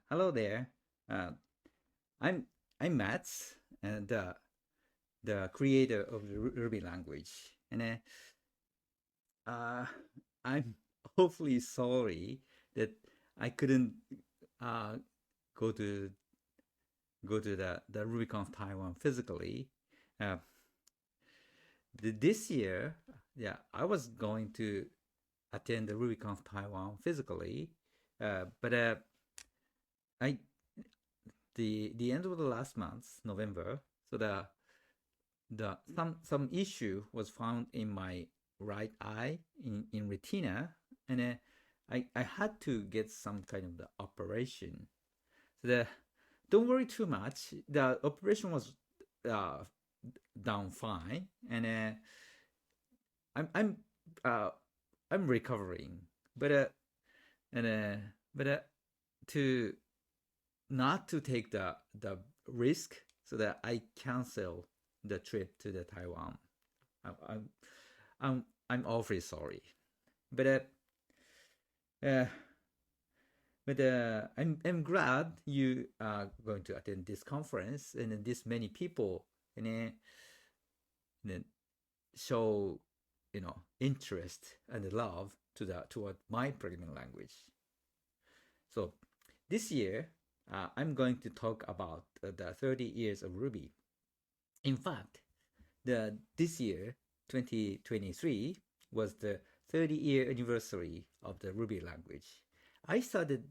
Hello there. Uh, I'm I'm Matz, and the creator of the Ruby language, and uh, I'm awfully sorry that I couldn't uh, go to the RubyConf Taiwan physically. Uh, this year, yeah, I was going to attend the RubyConf Taiwan physically, but I the end of the last month, November, so some issue was found in my right eye in retina, and I had to get some kind of the operation. So don't worry too much. The operation was uh, done fine, and I'm I'm uh, I'm recovering, but and but to not to take the risk, so that I cancel the trip to the Taiwan. I, I'm I'm awfully sorry, but uh, I'm glad you are going to attend this conference, and this many people, and then show interest and love to the toward my programming language. So this year, I'm going to talk about the 30 years of Ruby. In fact, this year, 2023, was the 30-year anniversary of the Ruby language. I started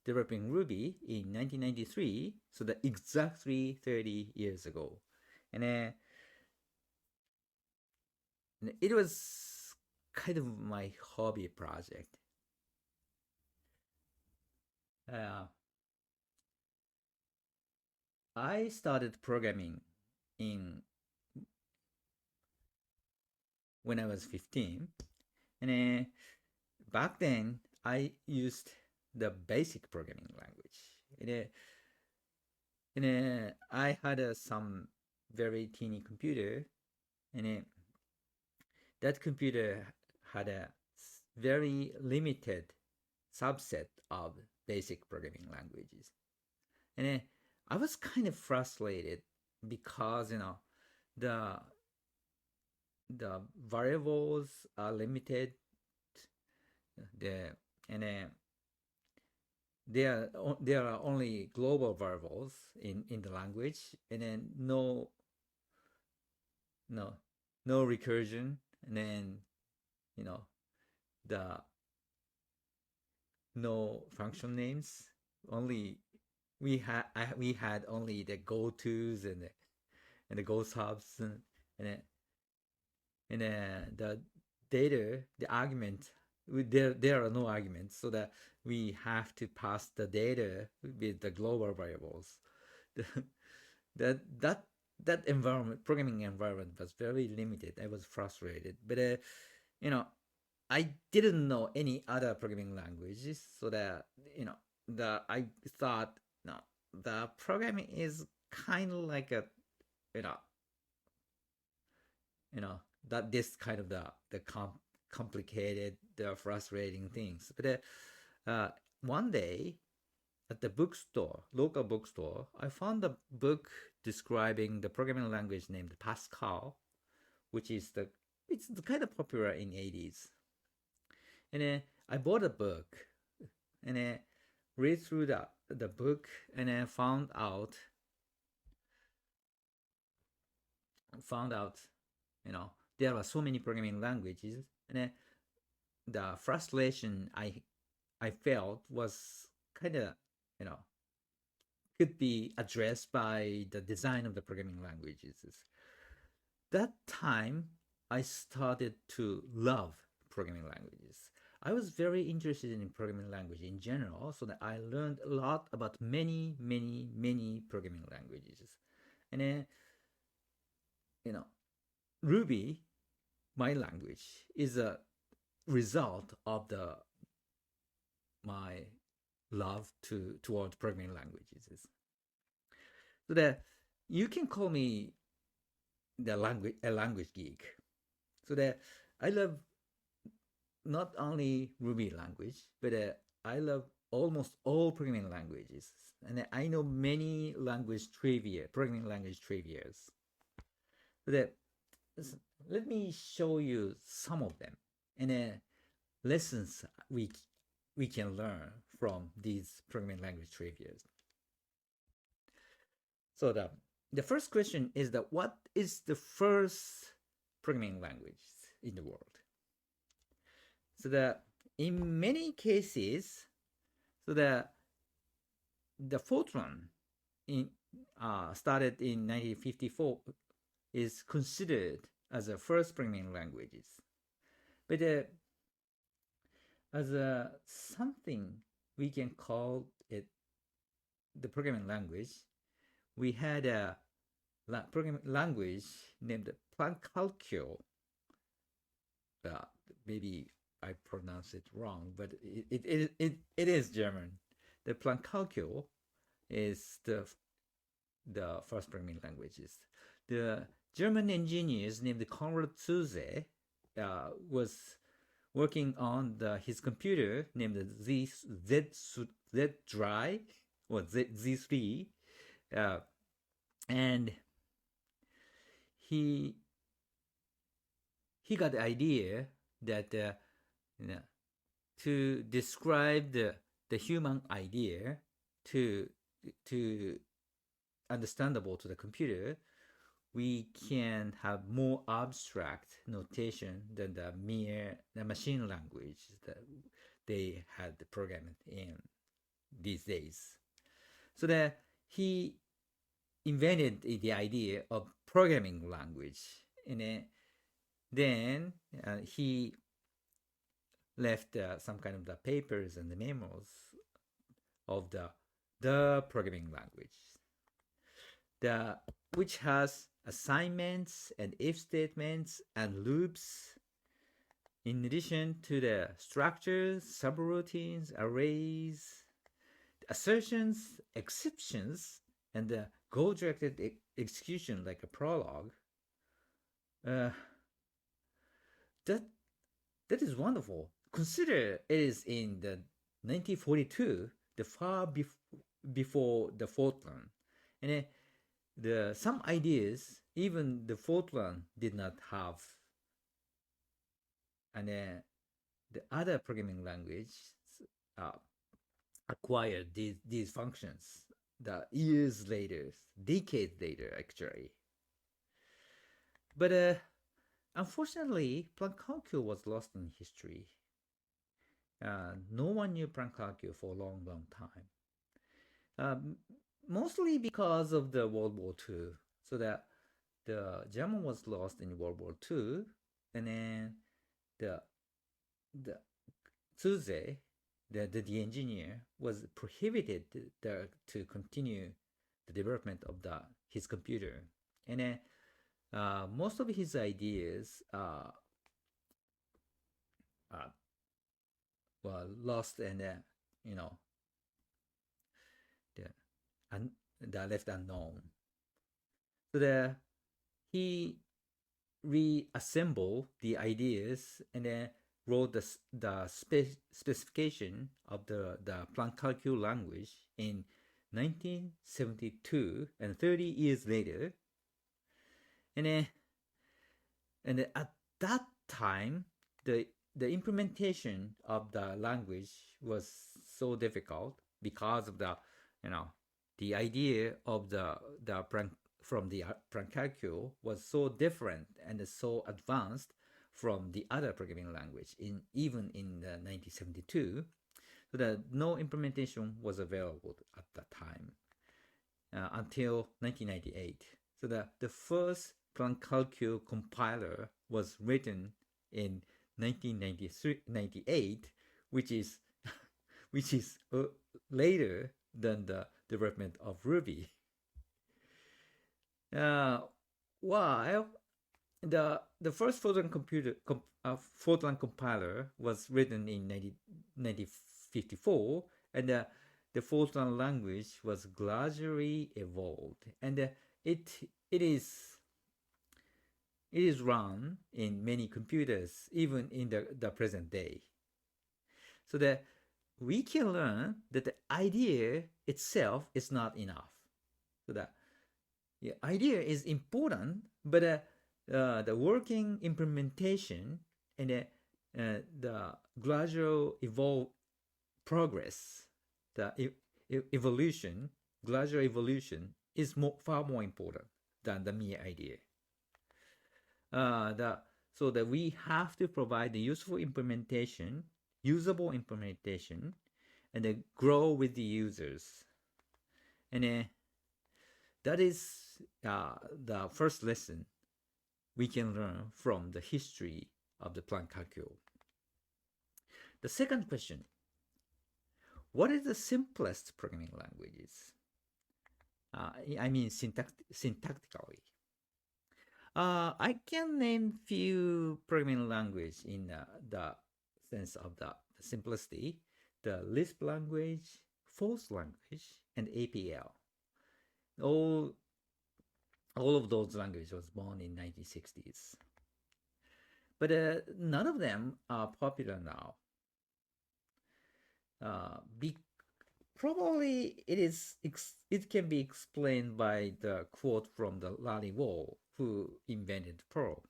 developing Ruby in 1993, so that exactly 30 years ago. And it was kind of my hobby project. Uh, I started programming in when I was 15, and back then I used the basic programming language. And, I had some very teeny computer, and that computer had a very limited subset of basic programming languages. And I was kind of frustrated because the the variables are limited. The and there are only global variables in the language, and then no no recursion, and then you know the no function names. Only we had only the go tos and the go subs, and the data, the argument, there are no arguments, so that we have to pass the data with the global variables. that that that environment, programming environment, was very limited. I was frustrated, but you know I didn't know any other programming languages, so that the I thought, no, the programming is kind of like a you know that this kind of the complicated, the frustrating things. But one day at the bookstore, local bookstore, I found a book describing the programming language named Pascal, which is it's kind of popular in 80s. And I bought a book, and read through the book, and I found out there are so many programming languages, and the frustration I felt was kind of you know could be addressed by the design of the programming languages. That time I started to love programming languages. I was very interested in programming language in general, so that I learned a lot about many, many, many programming languages. And then, you know, Ruby, my language, is a result of the my love toward programming languages. So that you can call me a language geek. So that I love not only Ruby language, but I love almost all programming languages, and I know many programming language trivias. That let me show you some of them, and lessons we can learn from these programming language trivias. So the first question is that what is the first programming language in the world? So that in many cases, so the Fortran started in 1954 is considered as the first programming languages, but as something we can call it the programming language, we had a programming language named Plancalcio. Maybe I pronounce it wrong, but it is German. The Plancalcio is the first programming languages. The German engineers named Konrad Zuse was working on his computer named Z3 or Z3, and he got the idea that to describe the human idea to understandable to the computer, we can have more abstract notation than the machine language that they had programmed in these days. So that he invented the idea of programming language, and then he left some kind of the papers and the memos of the programming language, which has assignments and if statements and loops, in addition to the structures, subroutines, arrays, assertions, exceptions, and the goal-directed execution like a prologue. That is wonderful. Consider it is in the 1942, the far before the Fortran, and some ideas even the Fortran did not have, and the other programming language acquired these functions the years later, decades later actually. But unfortunately, Plancalcio was lost in history. No one knew Plancalcio for a long time. Mostly because of the World War II. So that the German was lost in World War II, and then the Zuse, the engineer, was prohibited to continue the development of his computer, and then most of his ideas were lost, and the left unknown. So he reassembled the ideas and then wrote the specification of the Plancalcio language in 1972, and 30 years later. And at that time, the implementation of the language was so difficult because of the idea of from the Plancalcio was so different and so advanced from the other programming language even in 1972, so that no implementation was available at that time until 1998. So the first Plancalcio compiler was written in 1998, which is later than the development of Ruby. While the first Fortran compiler was written in 1954, and the Fortran language was gradually evolved, and it is run in many computers even in the present day. So we can learn that the idea itself is not enough. So the idea is important, but the working implementation and the gradual progress, the evolution, gradual evolution is far more important than the mere idea. So that we have to provide the useful implementation, usable implementation, and then grow with the users. And that is the first lesson we can learn from the history of the plant calculus. The second question, what is the simplest programming languages? I mean syntactically. I can name few programming language in the sense of the simplicity, the Lisp language, Force language, and APL. All of those languages was born in 1960s. But none of them are popular now. Probably it can be explained by the quote from the Larry Wall, who invented Perl.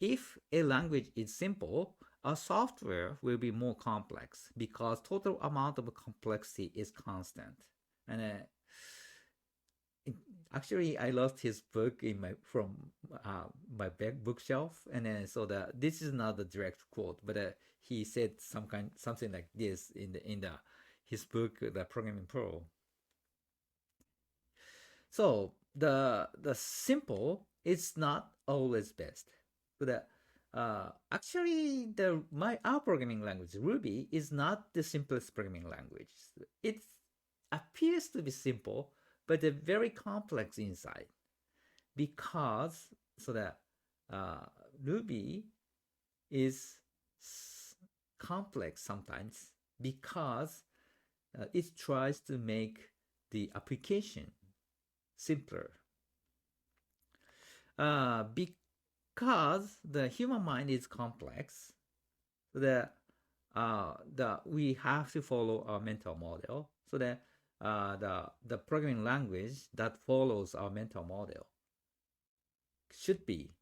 If a language is simple, a software will be more complex because total amount of complexity is constant. And actually, I lost his book in my bookshelf, and so this is not the direct quote, but he said something like this in his book, The Programming Perl. So the simple is not always best, but actually our programming language Ruby is not the simplest programming language. It appears to be simple, but they're very complex inside, because Ruby is complex sometimes because it tries to make the application simpler. Because the human mind is complex, we have to follow our mental model. So that the programming language that follows our mental model should be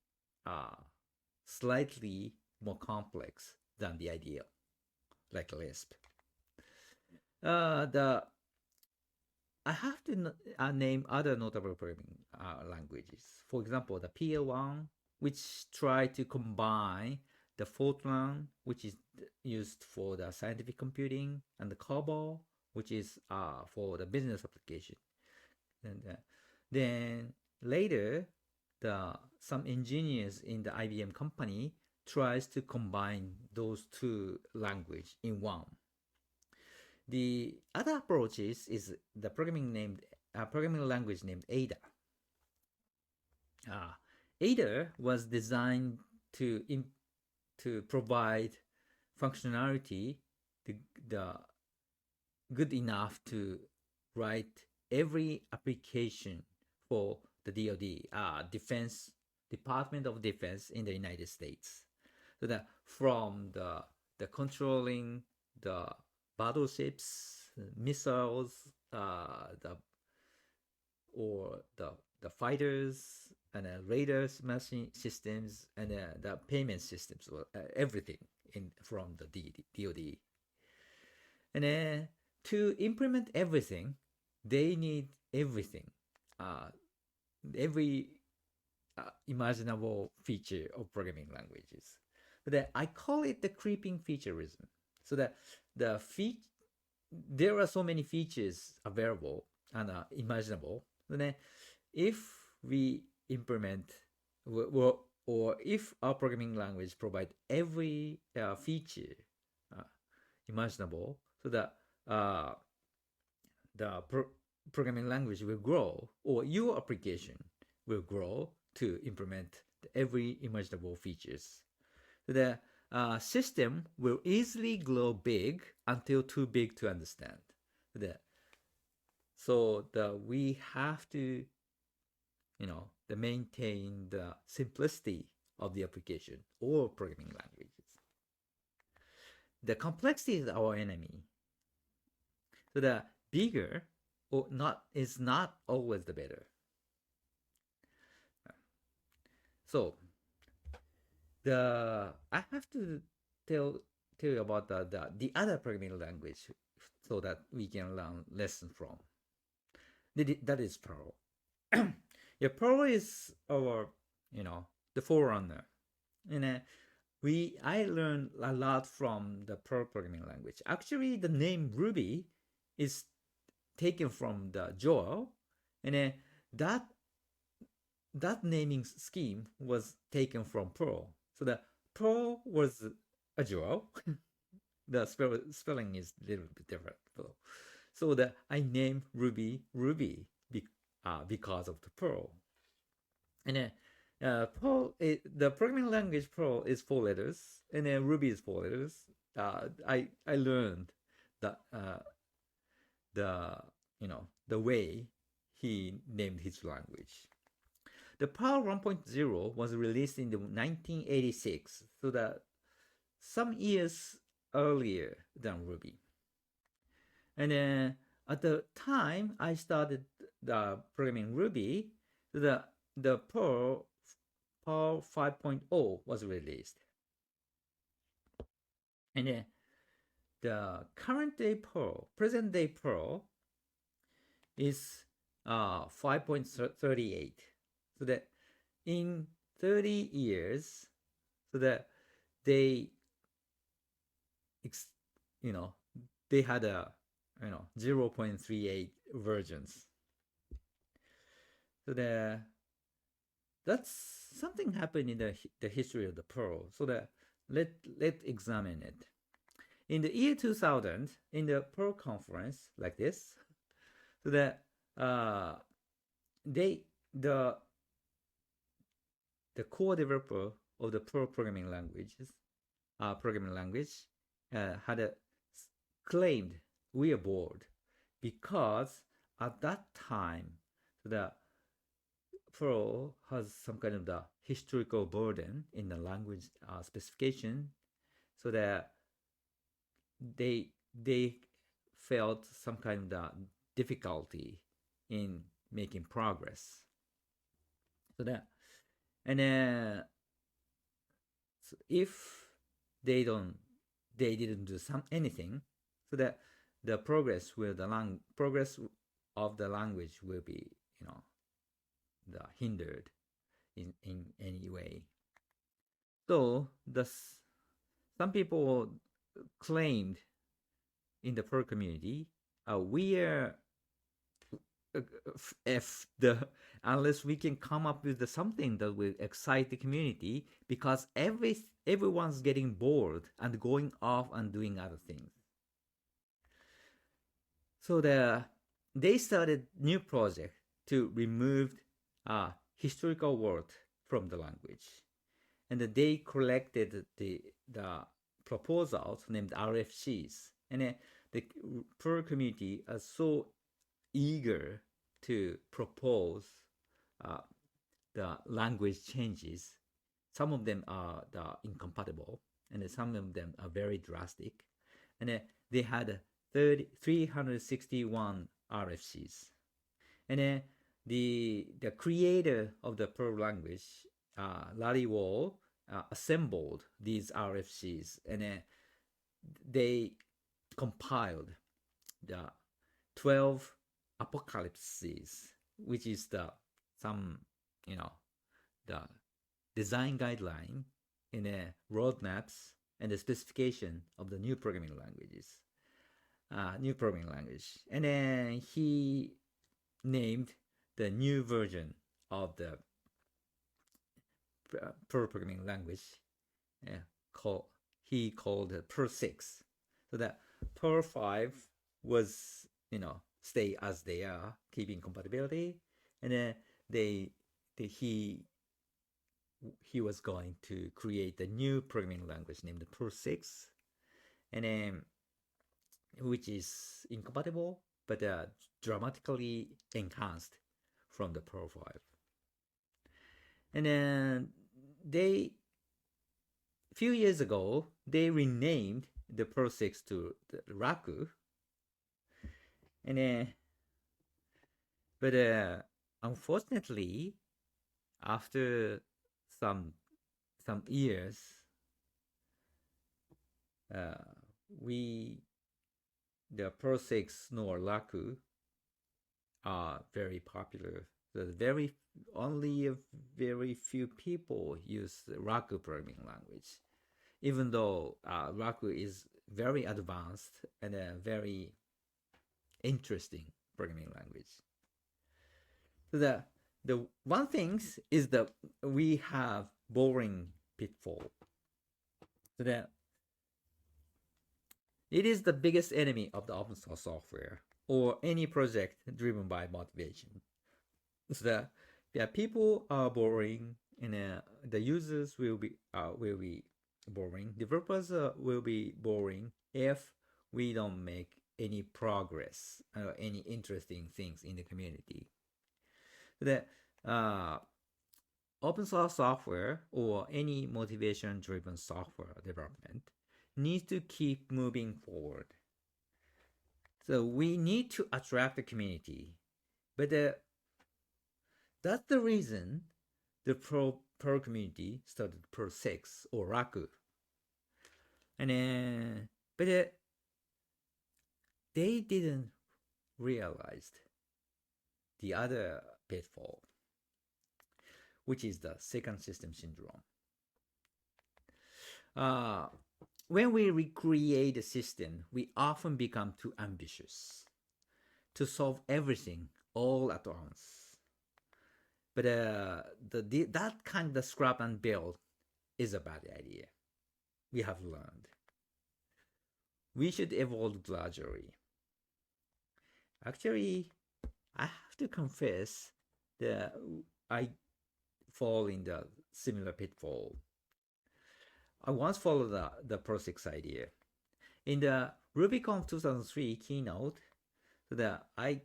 slightly more complex than the ideal, like Lisp. I have to name other notable programming languages. For example, the PL1, which try to combine the Fortran, which is used for the scientific computing, and the COBOL, which is for the business application. And then later, some engineers in the IBM company tries to combine those two languages in one. The other approach is the programming language named Ada. Ada was designed to provide functionality the good enough to write every application for the DoD, Defense Department of Defense in the United States. So that from the controlling the battleships, missiles, the fighters, and radars, machine systems, and the payment systems, everything from the DoD. And to implement everything, they need everything, every imaginable feature of programming languages. But I call it the creeping featureism. So that there are so many features available and imaginable. Then if we implement or if our programming language provide every feature imaginable, so that the programming language will grow, or your application will grow to implement every imaginable features. The system will easily grow big until too big to understand. So we have to, maintain the simplicity of the application or programming languages. The complexity is our enemy. So the bigger or not is not always the better. So I have to tell you about the other programming language so that we can learn lesson from. That is Perl. Yeah, Perl is our, the forerunner. And I learned a lot from the Perl programming language. Actually, the name Ruby is taken from the Joel, and that that naming scheme was taken from Perl. So the Perl was a Joel. The spelling is a little bit different. So I named Ruby because of the Perl. And the programming language Perl is 4 letters, and then Ruby is 4 letters. I learned the way he named his language. The Perl 1.0 was released in the 1986, so that some years earlier than Ruby. And then at the time I started programming Ruby, the Perl 5.0 was released. And then the current day Perl, present day Perl, is 5.38. So that in 30 years, so that they had a 0.38 versions. So that's something happened in the history of the Perl. So that let's examine it. In the year 2000, in the Perl conference like this, so that the core developer of the Perl programming language had claimed we are bored because at that time the Perl has some kind of the historical burden in the language specification, so that they felt some kind of the difficulty in making progress. So that, and so if they didn't do anything, so that the progress of the language will be hindered in any way. So some people claimed in the Perl community, we are unless we can come up with something that will excite the community, because everyone's getting bored and going off and doing other things. So they started new project to remove historical word from the language, and they collected the proposals named RFCs, and the Perl community are so eager to propose the language changes. Some of them are incompatible, and some of them are very drastic, and they had 361 RFCs. And the creator of the Perl language, Larry Wall, assembled these RFCs, and they compiled the 12 apocalypses, which is the design guideline in roadmaps and the specification of the new programming language. And then he named the new version of the Perl programming language he called Perl 6. So that Perl 5 was stay as they are, keeping compatibility, and then he was going to create a new programming language named Perl 6, and then which is incompatible but dramatically enhanced from the Perl 5. And then a few years ago, they renamed the Perl 6 to the Raku, And but unfortunately, after some some years, uh, we the Pro 6 nor Raku are very popular. The very only a very few people use the Raku programming language, even though Raku is very advanced and a very interesting programming language. So the one thing is that we have boring pitfall. So that it is the biggest enemy of the open source software or any project driven by motivation. So that yeah, people are boring, and the users will be boring. Developers will be boring if we don't make any progress or any interesting things in the community. So that open source software or any motivation driven software development needs to keep moving forward. So we need to attract the community, but that's the reason the pro community started Pro 6 or Raku. And but they didn't realize the other pitfall, which is the second system syndrome. When we recreate a system, we often become too ambitious to solve everything all at once. But that kind of scrap and build is a bad idea. We have learned. We should evolve gradually. Actually, I have to confess that I fall in the similar pitfall. I once followed the Pro 6 idea. In the RubyConf 2003 keynote, that I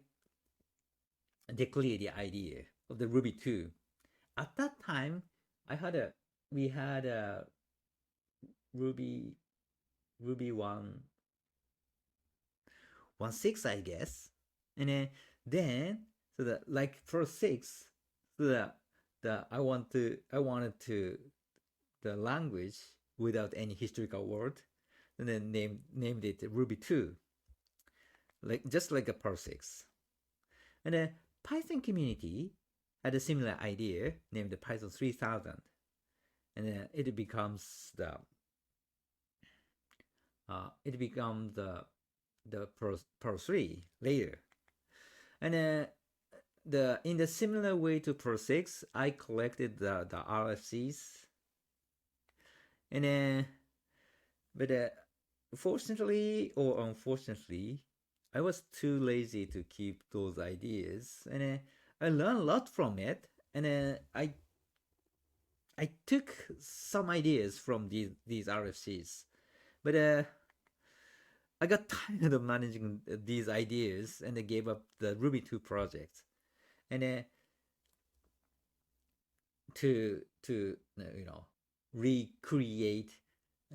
declared the idea of the Ruby 2. At that time, we had a Ruby 1.6, I guess, and then so that like Pro 6, so that I wanted to the language without any historical word, and then named it Ruby 2, like just like a Pro 6. And the Python community had a similar idea named the Python 3000, and it becomes the Pro 3 later. And in the similar way to Pro 6, I collected the RFCs, and but fortunately or unfortunately, I was too lazy to keep those ideas, and I learned a lot from it, and I took some ideas from these RFCs, but I got tired of managing these ideas, and I gave up the Ruby 2 project, and to recreate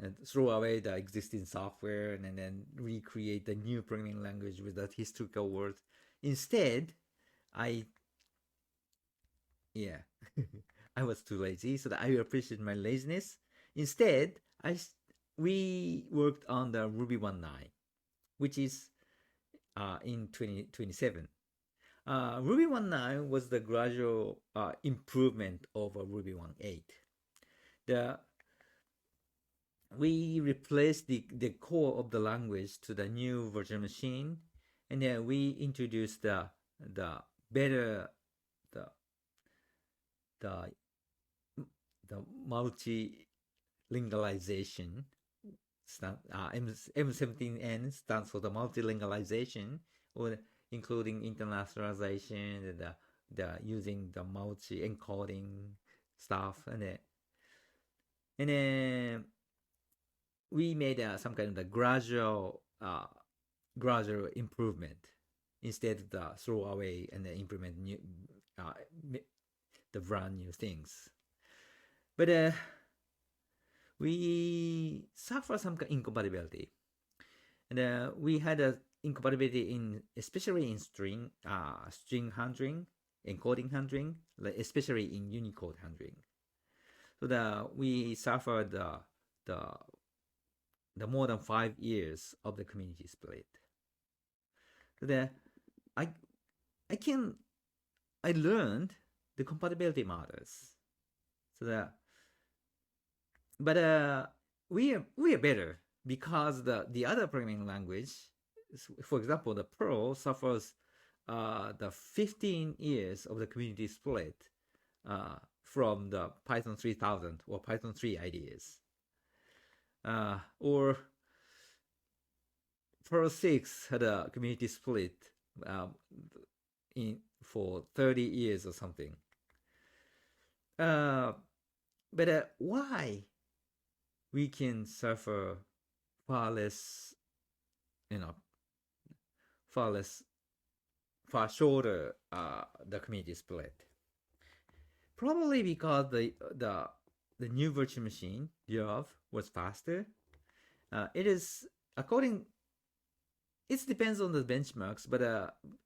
and throw away the existing software and then recreate the new programming language with that historical words. Instead, I was too lazy, so that I appreciate my laziness. Instead, we worked on the Ruby 1.9, which is in 2027. Ruby 1.9 was the gradual improvement over Ruby 1.8. We replaced the core of the language to the new virtual machine, and then we introduced the better the multilingualization. M17N stands for the multilingualization, or including internationalization and the using the multi encoding stuff, and then we made some kind of the gradual improvement instead of the throw away and then implement new the brand new things. But we suffer some incompatibility, and we had incompatibility in especially in string handling, encoding handling, like especially in Unicode handling. So we suffered the more than 5 years of the community split. So I I learned the compatibility matters. So but we are better because the other programming language, for example, the Perl suffers the 15 years of the community split from the Python 3000 or Python 3 ideas. Or Perl 6 had a community split for 30 years or something. But why we can suffer far less, far shorter the community split? Probably because the new virtual machine thereof was faster. It depends on the benchmarks, but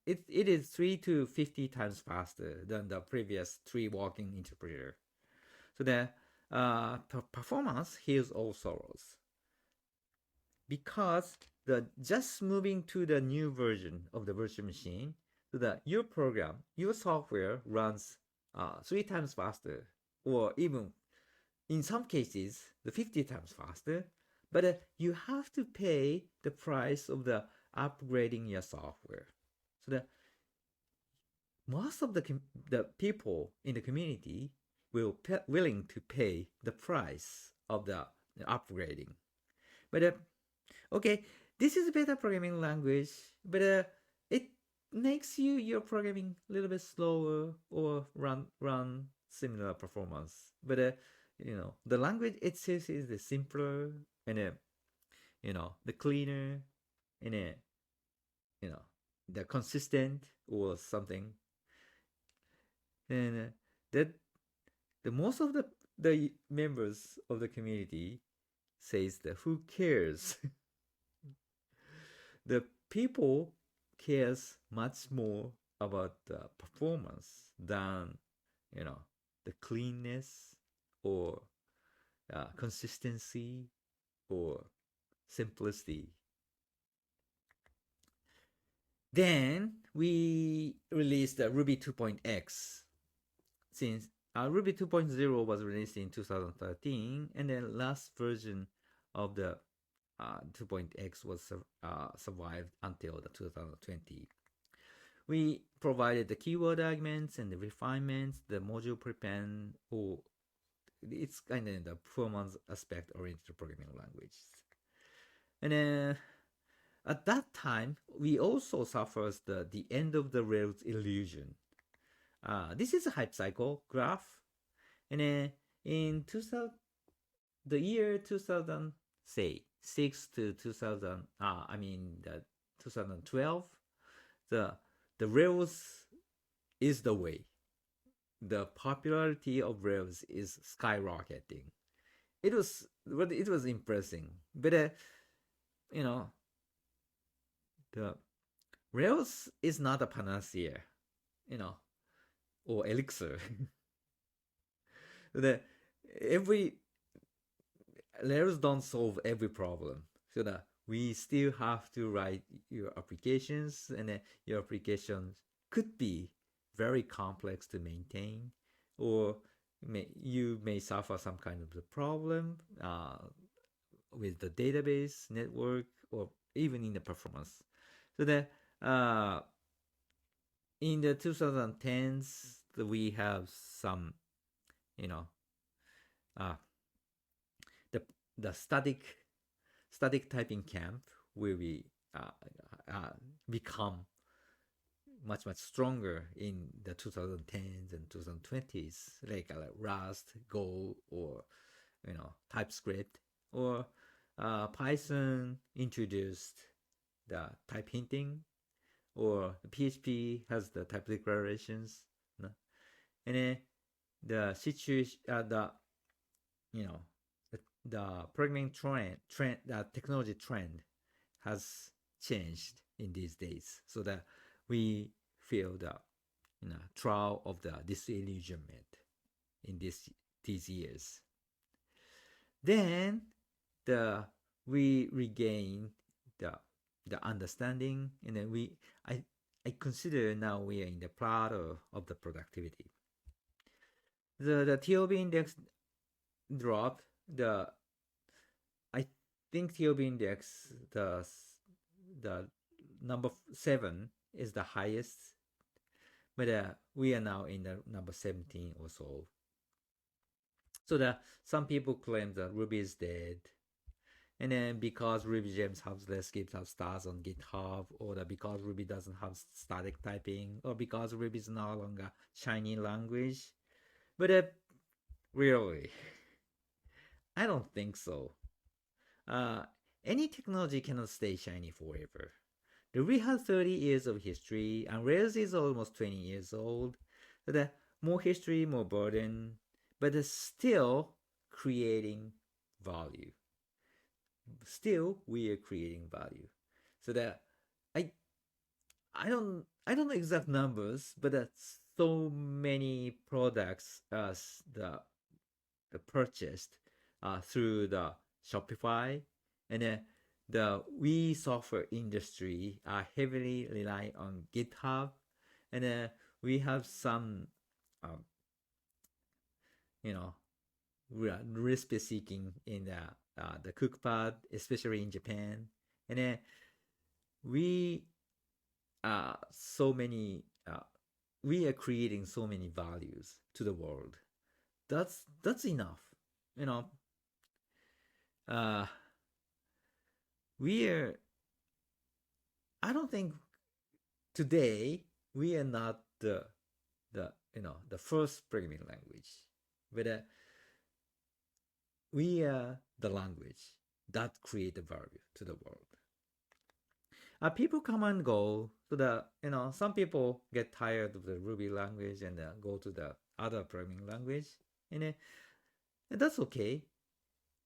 it is 3 to 50 times faster than the previous 3 walking interpreter. So the performance heals all sorrows. Because just moving to the new version of the virtual machine, so that your program, your software runs 3 times faster, or even in some cases, the 50 times faster. But you have to pay the price of the upgrading your software. So that most of the people in the community willing to pay the price of the upgrading. But okay, this is a better programming language, but it makes your programming a little bit slower or run similar performance. But the language itself is the simpler and the cleaner and the consistent or something. And that the most of the members of the community says that who cares? The people cares much more about the performance than the cleanness or consistency or simplicity. Then we released Ruby 2.x. Since Ruby 2.0 was released in 2013, and then last version of the 2.x was survived until the 2020. We provided the keyword arguments and the refinements, the module prepend, or it's kind of the performance aspect oriented programming language. And at that time, we also suffers the end of the Rails illusion. This is a hype cycle graph, and in the year 2000, say 6 to 2000, the 2012, the Rails is the way. The popularity of Rails is skyrocketing. It was impressive, but the Rails is not a panacea, or elixir. Rails don't solve every problem, so that we still have to write your applications, and your applications could be very complex to maintain, or you may suffer some kind of the problem with the database network, or even in the performance. So that in the 2010s, we have some, the static typing camp will be become much stronger in the 2010s and 2020s, like Rust, Go, or TypeScript, or Python introduced the type hinting, or PHP has the type declarations, and then the situation, the programming trend, the technology trend has changed, in these days, so that we feel the trial of the disillusionment in these years. Then we regain the understanding, and then I consider now we are in the part of the productivity. The TOB index dropped. I think TOB index, the number 7 is the highest, but we are now in the number 17 or so. So some people claim that Ruby is dead, and then because Ruby gems have less GitHub stars on GitHub, or because Ruby doesn't have static typing, or because Ruby is no longer shiny language. But really, I don't think so. Any technology cannot stay shiny forever. Ruby has 30 years of history, and Rails is almost 20 years old. So more history, more burden, but it's still creating value. Still, we are creating value. So that I don't know exact numbers, but that's so many products as the purchased through the Shopify, and the we software industry are heavily rely on GitHub, and we have some recipe seeking in the cookpad, especially in Japan, and we so many we are creating so many values to the world. That's enough, we are. I don't think today we are not the first programming language, but we are the language that create the value to the world. People come and go, so that some people get tired of the Ruby language and go to the other programming language, and that's okay.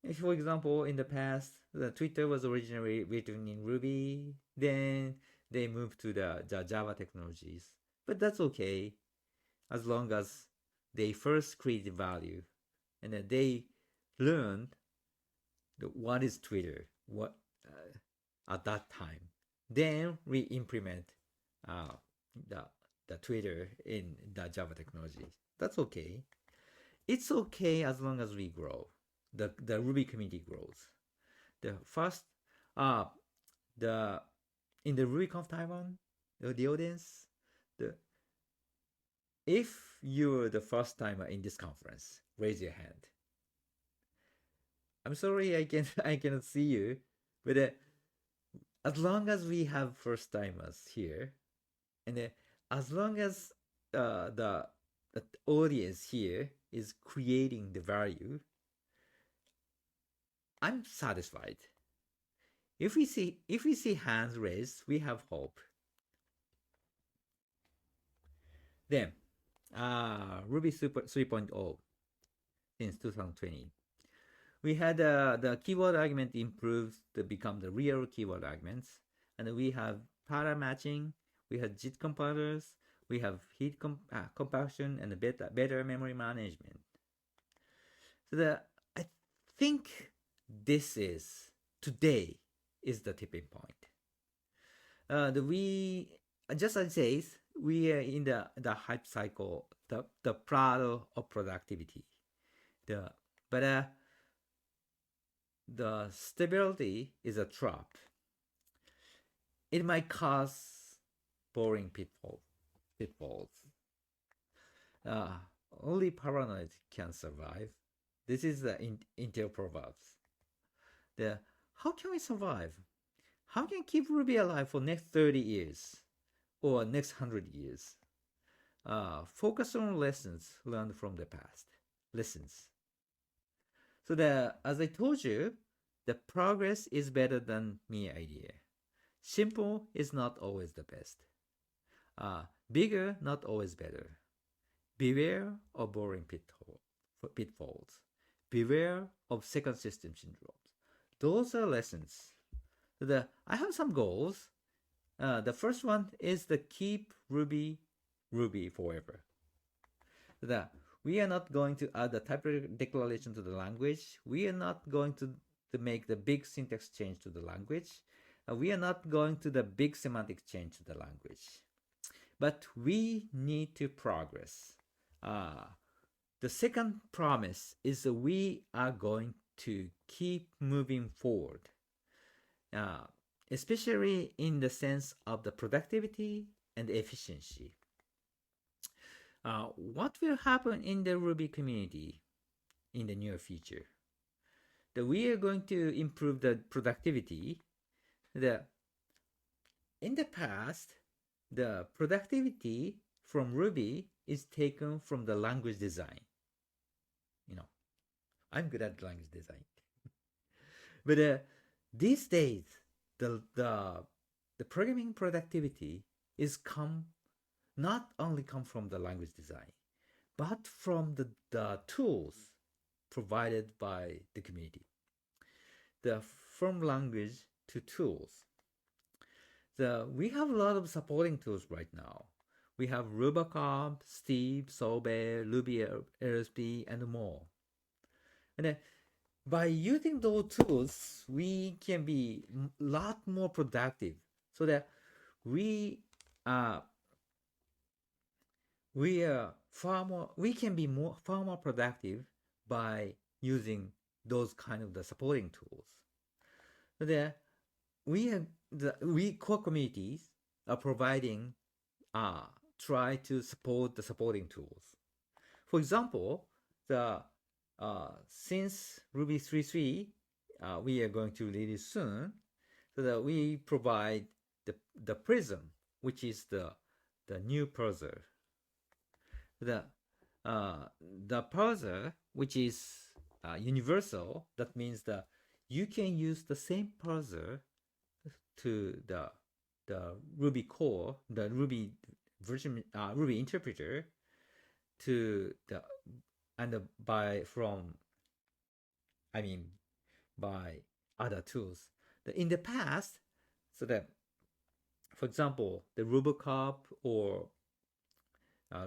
If, for example, in the past, the Twitter was originally written in Ruby, then they moved to the Java technologies, but that's okay, as long as they first create value, and then they learned what is Twitter, what at that time. Then we implement the Twitter in the Java technology. That's okay. It's okay as long as we grow. The Ruby community grows. The first, in the RubyConf Taiwan, the audience, if you're the first timer in this conference, raise your hand. I'm sorry I cannot see you, but as long as we have first timers here, and as long as the audience here is creating the value, I'm satisfied. If we see hands raised, we have hope. Then Ruby 3.0 since 2020. We had the keyword argument improved to become the real keyword arguments, and we have pattern matching, we have JIT compilers, we have heat compaction, and better memory management. So I think this is today is the tipping point. We just as says, we are in the hype cycle, the product of productivity. But the stability is a trap. It might cause boring pitfalls. Only paranoid can survive. This is the Intel proverbs. How can we survive? How can we keep Ruby alive for next 30 years or next 100 years? Focus on lessons learned from the past. Lessons. So as I told you, the progress is better than mere idea. Simple is not always the best. Bigger, not always better. Beware of boring pitfalls. Beware of second system syndromes. Those are lessons. So I have some goals. The first one is the keep Ruby forever. That we are not going to add the type declaration to the language. We are not going to make the big syntax change to the language. We are not going to the big semantic change to the language. But we need to progress. The second promise is that we are going to keep moving forward, especially in the sense of the productivity and efficiency. What will happen in the Ruby community in the near future? That we are going to improve the productivity. In the past, the productivity from Ruby is taken from the language design. I'm good at language design. But these days, the programming productivity is not only come from the language design, but from the tools provided by the community. From language to tools. We have a lot of supporting tools right now. We have RubyConf, Steve, Sobe, Ruby LSP, and more. And by using those tools, we can be a lot more productive, so that we can be far more productive by using those kind of the supporting tools. So we core communities are providing try to support the supporting tools. For example, since Ruby 3.3 we are going to release soon, so that we provide the Prism, which is the new parser. The parser, which is universal, that means that you can use the same parser to the Ruby core, the Ruby version, Ruby interpreter, to by other tools. In the past, so that, for example, the RubyConf or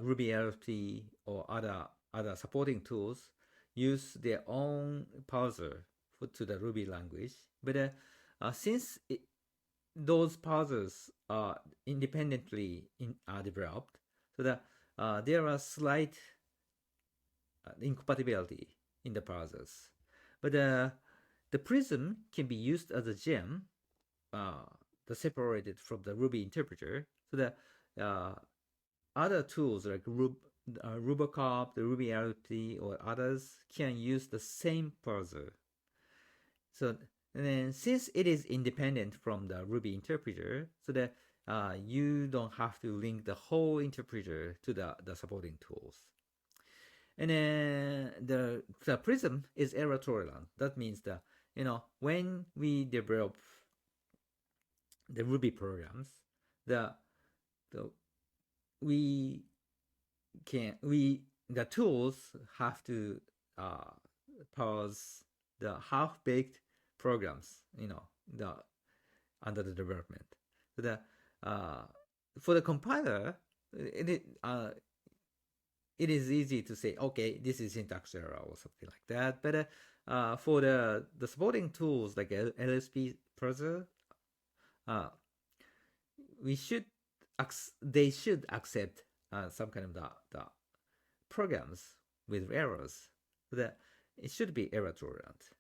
Ruby LSP or other supporting tools use their own parser to the Ruby language. But since those parsers are independently developed, so that there are slight incompatibility in the parsers. But the Prism can be used as a gem, separated from the Ruby interpreter, so that other tools like RubyConf, the Ruby LSP, or others can use the same parser. So, and then since it is independent from the Ruby interpreter, so that you don't have to link the whole interpreter to the supporting tools. And then the Prism is error tolerant. That means that when we develop the Ruby programs, the tools have to parse the half-baked programs, under the development. So for the compiler, it is easy to say, okay, this is syntax error or something like that. But for the supporting tools like LSP parser, they should accept some kind of the programs with errors, so that it should be error tolerant.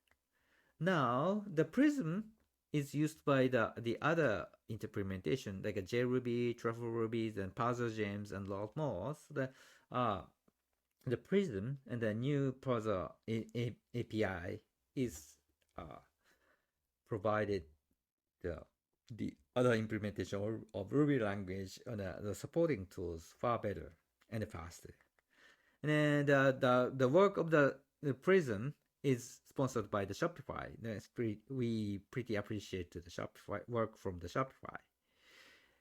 Now the Prism is used by the other implementation like a JRuby, Truffle Rubies, and Parser Gems, and a lot more. So the Prism and the new Parser API is provided the other implementation of Ruby language and the supporting tools far better and faster. And then the work of the Prism is sponsored by the Shopify. We pretty appreciate the Shopify work from the Shopify.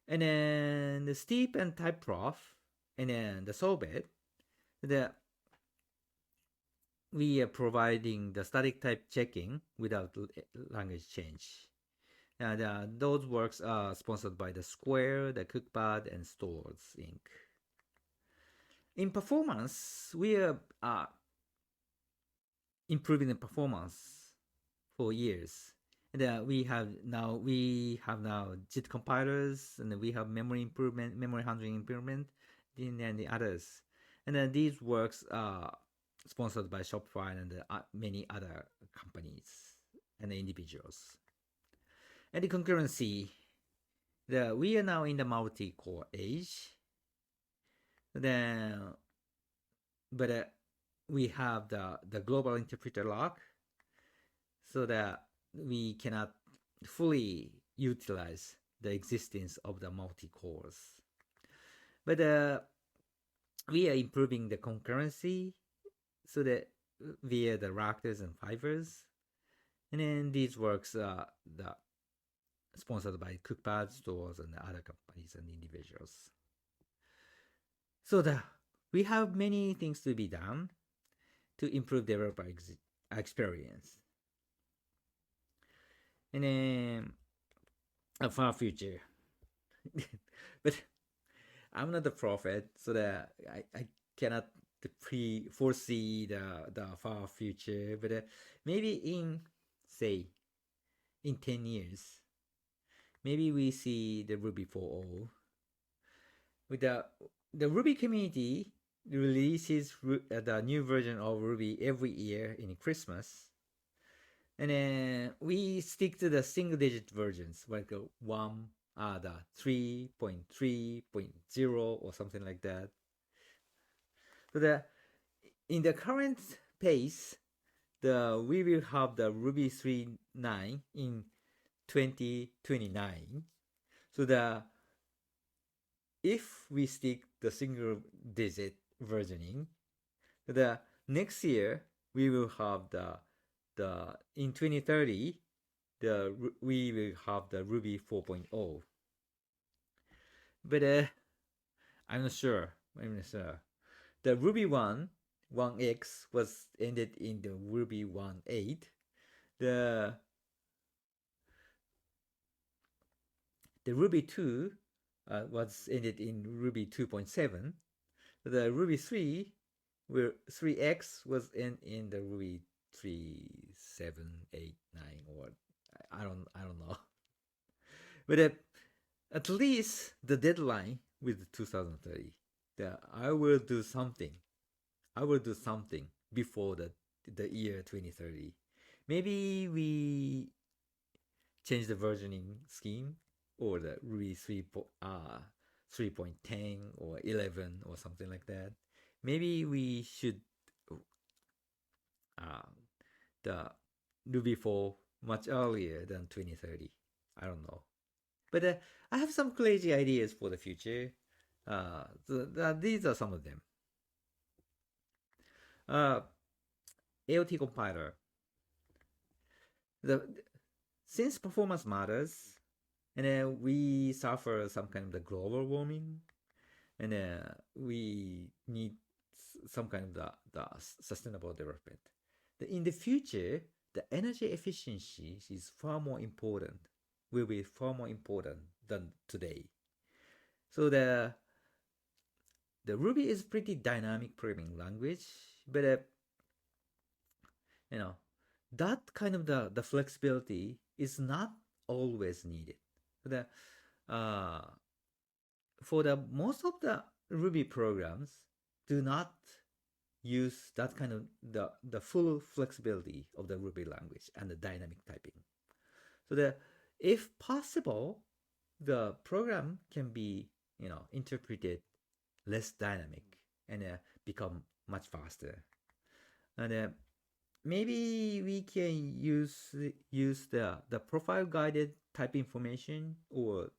And then the Steep and TypeProf, and then the Sobet, we are providing the static type checking without language change. And those works are sponsored by the Square, the Cookpad, and Stores Inc. In performance, we are improving the performance for years. And we have now JIT compilers, and we have memory improvement, memory handling improvement, and the others. And then these works are sponsored by Shopify and many other companies and individuals. And the concurrency, we are now in the multi-core age. Then, but we have the global interpreter lock, so that we cannot fully utilize the existence of the multi-cores. But we are improving the concurrency so that via the rafters and fibers. And then these works are sponsored by Cookpad, Stores, and other companies and individuals. So we have many things to be done to improve developer experience. And then a far future. But I'm not a prophet, so that I cannot foresee the far future. But maybe in 10 years, maybe we see the Ruby 4.0. With the Ruby community releases the new version of Ruby every year in Christmas. And then we stick to the single-digit versions, like the 3.3.0 or something like that. So in the current pace, we will have the Ruby 3.9 in 2029. So if we stick the single-digit versioning, the next year we will have in 2030 we will have the Ruby 4.0. But I'm not sure. The Ruby 1.x was ended in the Ruby 1.8. The Ruby 2 was ended in Ruby 2.7. The Ruby 3x was in the Ruby 3.7, 8, 9, or I don't know. But at least the deadline with 2030, I will do something. Before the year 2030. Maybe we change the versioning scheme, or the Ruby 3.10 or 11 or something like that. Maybe we should the Ruby 4 much earlier than 2030. I don't know. But I have some crazy ideas for the future. These are some of them. AOT compiler. Since performance matters, and we suffer some kind of the global warming, and we need some kind of the sustainable development. In the future, the energy efficiency is will be far more important than today. So the Ruby is pretty dynamic programming language, but that kind of the flexibility is not always needed. For the most of the Ruby programs do not use that kind of the full flexibility of the Ruby language and the dynamic typing. So if possible, the program can be interpreted less dynamic and become much faster. And maybe we can use the profile guided type information, or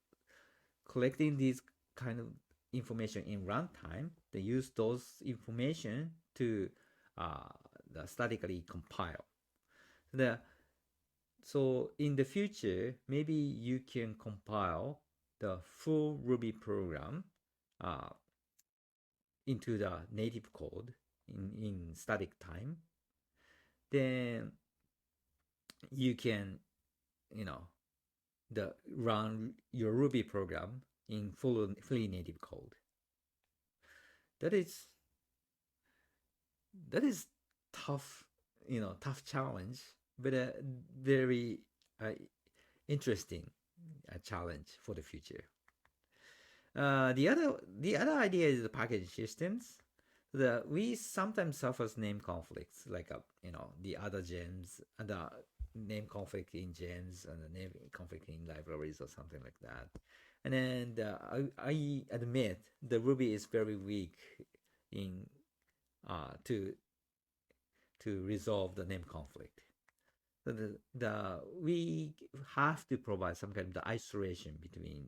collecting these kind of information in runtime. They use those information to statically compile. So in the future, maybe you can compile the full Ruby program into the native code in static time. Then you can run your Ruby program in fully native code. That is tough, tough challenge, but a very uh, interesting challenge for the future. The other idea is the package systems. We sometimes suffer name conflicts, like the other gems and the name conflict in gems and the name conflict in libraries or something like that. And then I admit the Ruby is very weak in to resolve the name conflict. So we have to provide some kind of the isolation between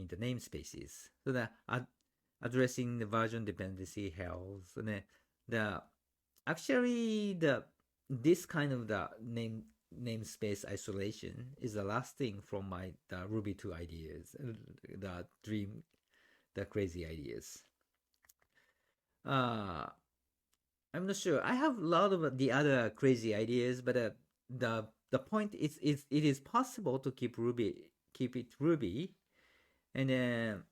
the namespaces, so that addressing the version dependency helps. And then the actually this kind of the namespace isolation is the last thing from the Ruby 2 ideas, the crazy ideas. I'm not sure. I have a lot of the other crazy ideas, but the point is it is possible to keep it Ruby, and then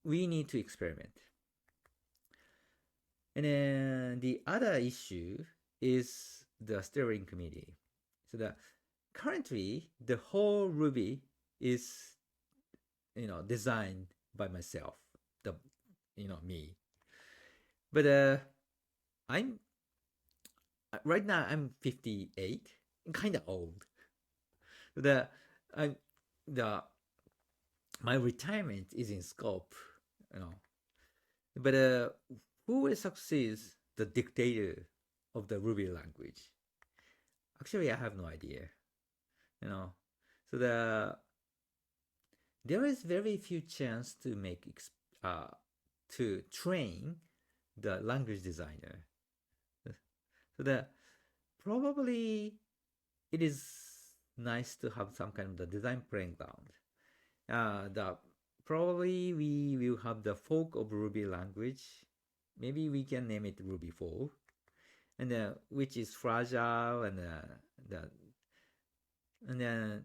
we need to experiment. And then the other issue is the steering committee. So that currently the whole Ruby is designed by myself, me. But I'm right now I'm 58, kind of old. The I the my retirement is in scope, But who will succeed the dictator of the Ruby language? Actually, I have no idea. So there is very few chance to to train the language designer. So probably it is nice to have some kind of the design playing ground. Probably we will have the fork of Ruby language. Maybe we can name it Ruby 4, and which is fragile, and then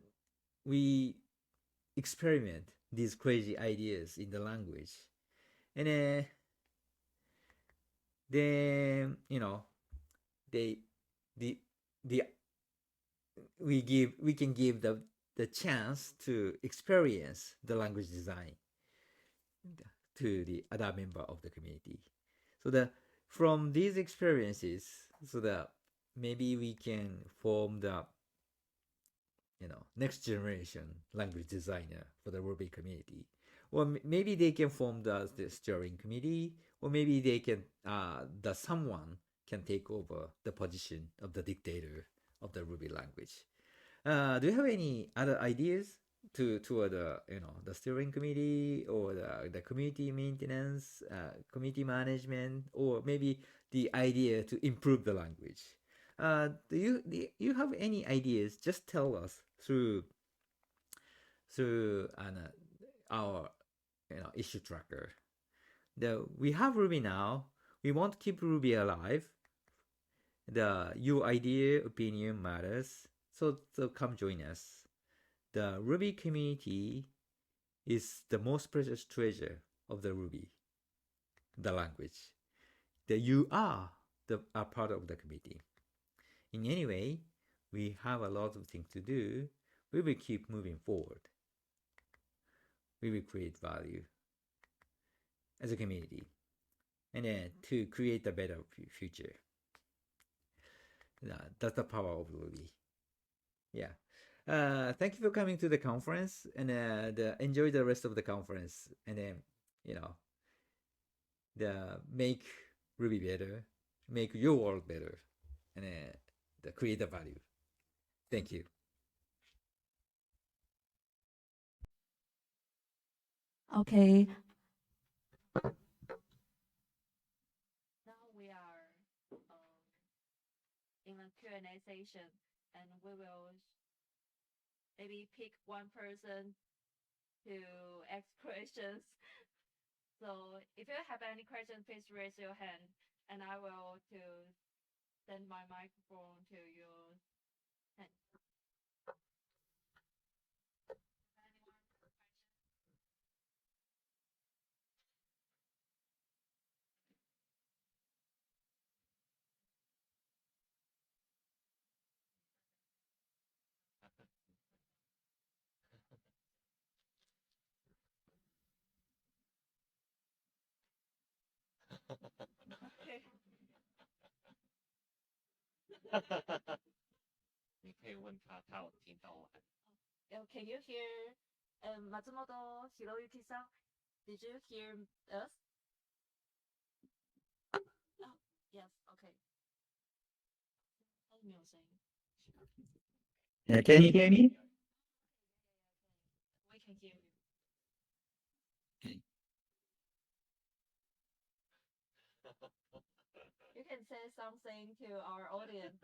we experiment these crazy ideas in the language, and then they the we can give the chance to experience the language design to the other member of the community. So from these experiences, so that maybe we can form the next generation language designer for the Ruby community, or maybe they can form the steering committee, or maybe they can someone can take over the position of the dictator of the Ruby language. Do you have any other ideas to the steering committee, or the community maintenance, community management, or maybe the idea to improve the language? Do you have any ideas? Just tell us through our issue tracker. We have Ruby now. We want to keep Ruby alive. Your idea, opinion matters. So come join us. The Ruby community is the most precious treasure of the Ruby, the language. That you are a part of the community. In any way, we have a lot of things to do. We will keep moving forward. We will create value as a community, and then to create a better future. That's the power of Ruby. Yeah. Thank you for coming to the conference, and enjoy the rest of the conference, and then make Ruby better, make your world better, and create the value. Thank you. Okay. Now we are in a Q&A session, and we will maybe pick one person to ask questions. So if you have any questions, please raise your hand, and I will to send my microphone to your hand. Can you hear Matsumoto Hiroyuki-san? Did you hear us? Oh, yes, okay. Yeah, can you hear me? We can hear you. You can say something to our audience.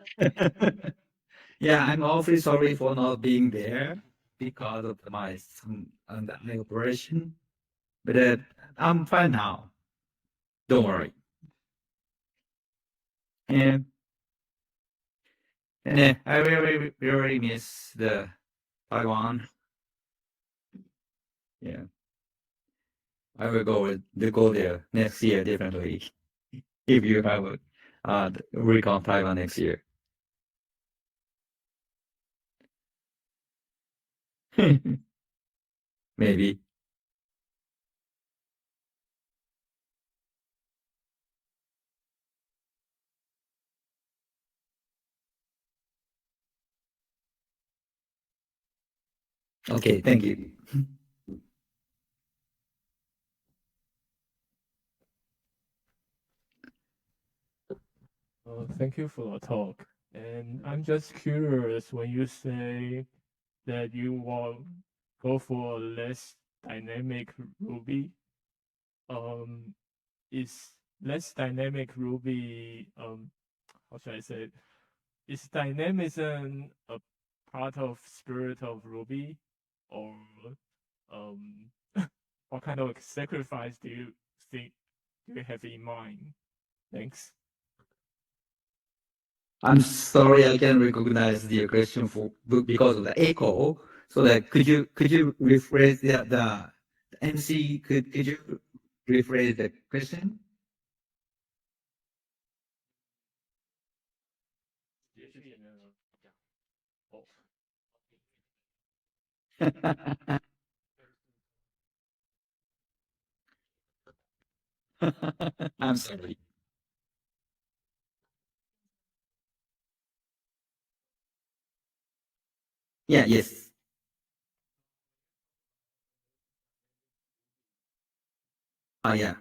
Yeah, I'm awfully sorry for not being there because of my eye operation, but I'm fine now. Don't worry. And I really, really miss the Taiwan. Yeah, I will go there next year definitely. If you have the RubyConf Taiwan next year. Maybe. Okay, thank you. Thank you for the talk. And I'm just curious when you say that you will go for less dynamic Ruby. Is less dynamic Ruby, how should I say it? Is dynamism a part of spirit of Ruby, or um, what kind of sacrifice do you think do you have in mind? Thanks. I'm sorry I can't recognize the question because of the echo. So that could you rephrase the MC? Could you rephrase the question? I'm sorry. Yeah, yes. Yeah.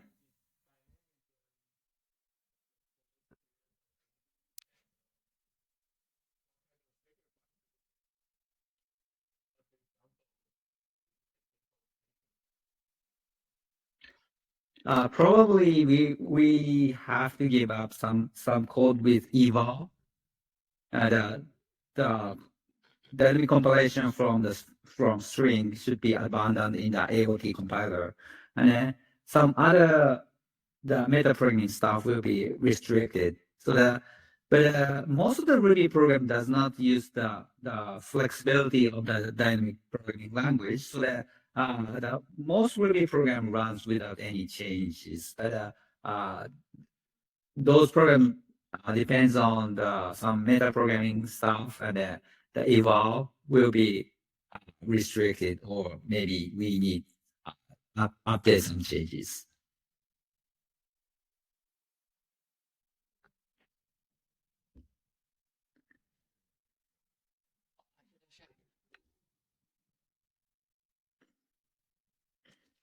Probably we have to give up some code with eval. The dynamic compilation from string should be abandoned in the AOT compiler, and then some other the metaprogramming stuff will be restricted. So most of the Ruby program does not use the flexibility of the dynamic programming language. So the most Ruby program runs without any changes. But those programs depends on some metaprogramming stuff, and the eval will be restricted, or maybe we need update some changes.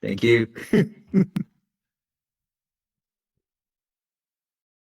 Thank you.